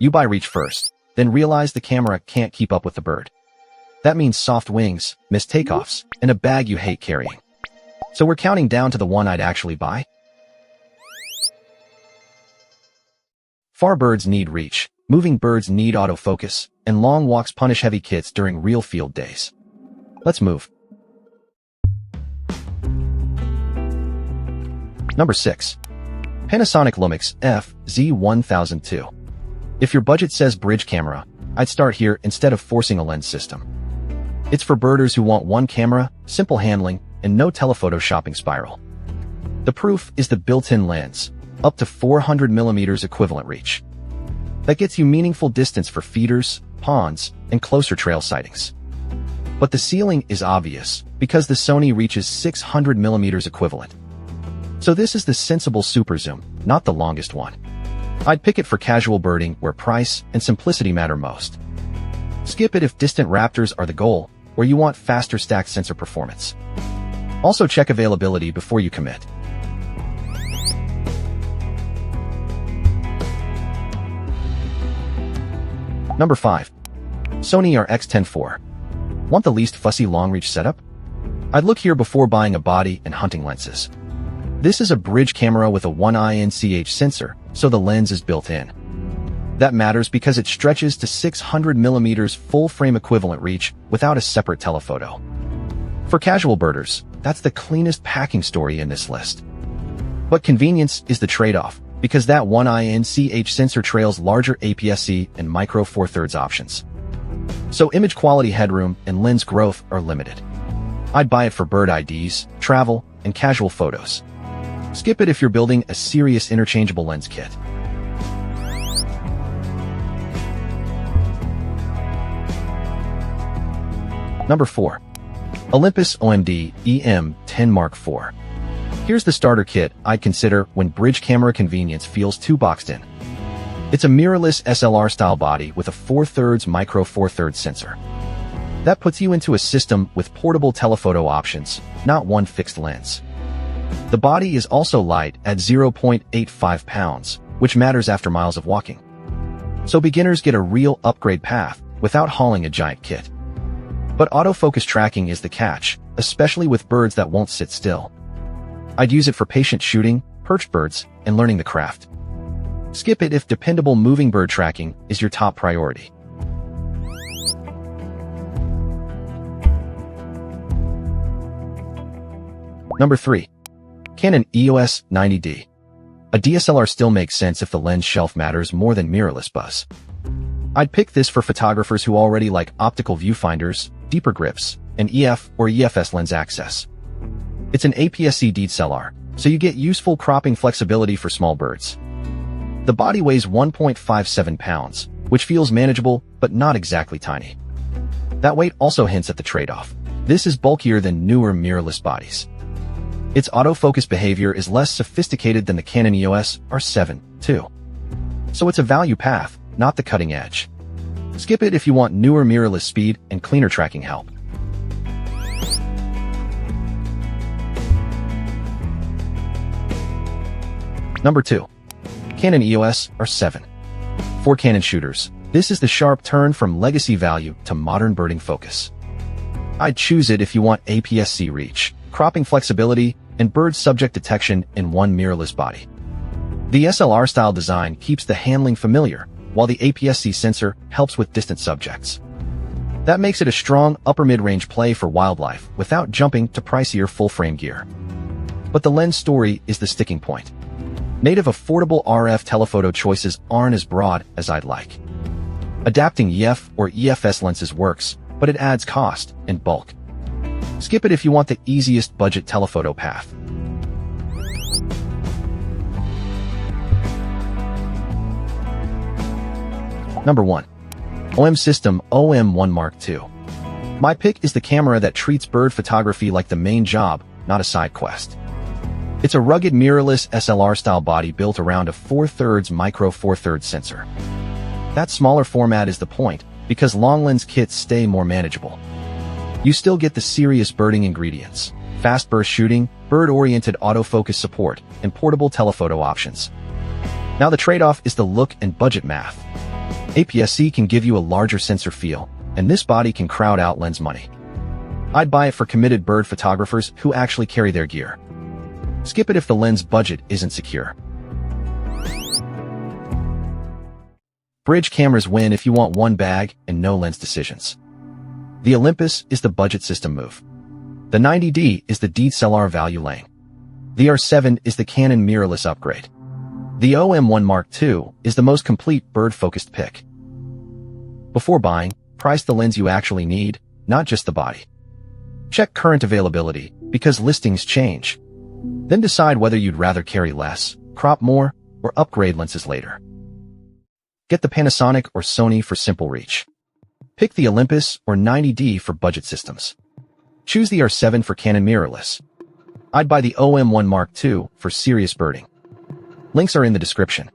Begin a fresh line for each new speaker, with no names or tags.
You buy reach first, then realize the camera can't keep up with the bird. That means soft wings, missed takeoffs, and a bag you hate carrying. So we're counting down to the one I'd actually buy. Far birds need reach, moving birds need autofocus, and long walks punish heavy kits during real field days. Let's move. Number 6. Panasonic LUMIX FZ1000 II. If your budget says bridge camera, I'd start here instead of forcing a lens system. It's for birders who want one camera, simple handling, and no telephoto shopping spiral. The proof is the built-in lens, up to 400mm equivalent reach. That gets you meaningful distance for feeders, ponds, and closer trail sightings. But the ceiling is obvious, because the Sony reaches 600mm equivalent. So this is the sensible super zoom, not the longest one. I'd pick it for casual birding where price and simplicity matter most. Skip it if distant raptors are the goal, or you want faster stacked sensor performance. Also check availability before you commit. Number 5. Sony RX10 IV. Want the least fussy long-reach setup? I'd look here before buying a body and hunting lenses. This is a bridge camera with a 1InCH sensor, so the lens is built in. That matters because it stretches to 600mm full-frame equivalent reach without a separate telephoto. For casual birders, that's the cleanest packing story in this list. But convenience is the trade-off, because that 1InCH sensor trails larger APS-C and micro 4/3 options. So image quality headroom and lens growth are limited. I'd buy it for bird IDs, travel, and casual photos. Skip it if you're building a serious interchangeable lens kit. Number 4. Olympus OMD EM10 Mark IV. Here's the starter kit I'd consider when bridge camera convenience feels too boxed in. It's a mirrorless SLR-style body with a 4/3 micro 4/3 sensor. That puts you into a system with portable telephoto options, not one fixed lens. The body is also light at 0.85 pounds, which matters after miles of walking. So beginners get a real upgrade path without hauling a giant kit. But autofocus tracking is the catch, especially with birds that won't sit still. I'd use it for patient shooting, perched birds, and learning the craft. Skip it if dependable moving bird tracking is your top priority. Number 3. Canon EOS 90D. A DSLR still makes sense if the lens shelf matters more than mirrorless buzz. I'd pick this for photographers who already like optical viewfinders, deeper grips, and EF or EFS lens access. It's an APS-C DSLR, so you get useful cropping flexibility for small birds. The body weighs 1.57 pounds, which feels manageable, but not exactly tiny. That weight also hints at the trade-off. This is bulkier than newer mirrorless bodies. Its autofocus behavior is less sophisticated than the Canon EOS R7 II. So it's a value path, not the cutting edge. Skip it if you want newer mirrorless speed and cleaner tracking help. Number 2. Canon EOS R7. For Canon shooters, this is the sharp turn from legacy value to modern birding focus. I'd choose it if you want APS-C reach, cropping flexibility, and bird subject detection in one mirrorless body. The DSLR-style design keeps the handling familiar, while the APS-C sensor helps with distant subjects. That makes it a strong upper-mid-range play for wildlife without jumping to pricier full-frame gear. But the lens story is the sticking point. Native affordable RF telephoto choices aren't as broad as I'd like. Adapting EF or EFS lenses works, but it adds cost and bulk. Skip it if you want the easiest budget telephoto path. Number 1. OM System OM1 Mark II. My pick is the camera that treats bird photography like the main job, not a side quest. It's a rugged mirrorless SLR-style body built around a 4/3 micro 4/3 sensor. That smaller format is the point, because long lens kits stay more manageable. You still get the serious birding ingredients: fast burst shooting, bird-oriented autofocus support, and portable telephoto options. Now the trade-off is the look and budget math. APS-C can give you a larger sensor feel, and this body can crowd out lens money. I'd buy it for committed bird photographers who actually carry their gear. Skip it if the lens budget isn't secure. Bridge cameras win if you want one bag and no lens decisions. The Olympus is the budget system move. The 90D is the DSLR value lane. The R7 is the Canon mirrorless upgrade. The OM1 Mark II is the most complete bird-focused pick. Before buying, price the lens you actually need, not just the body. Check current availability, because listings change. Then decide whether you'd rather carry less, crop more, or upgrade lenses later. Get the Panasonic or Sony for simple reach. Pick the Olympus or 90D for budget systems. Choose the R7 for Canon mirrorless. I'd buy the OM1 Mark II for serious birding. Links are in the description.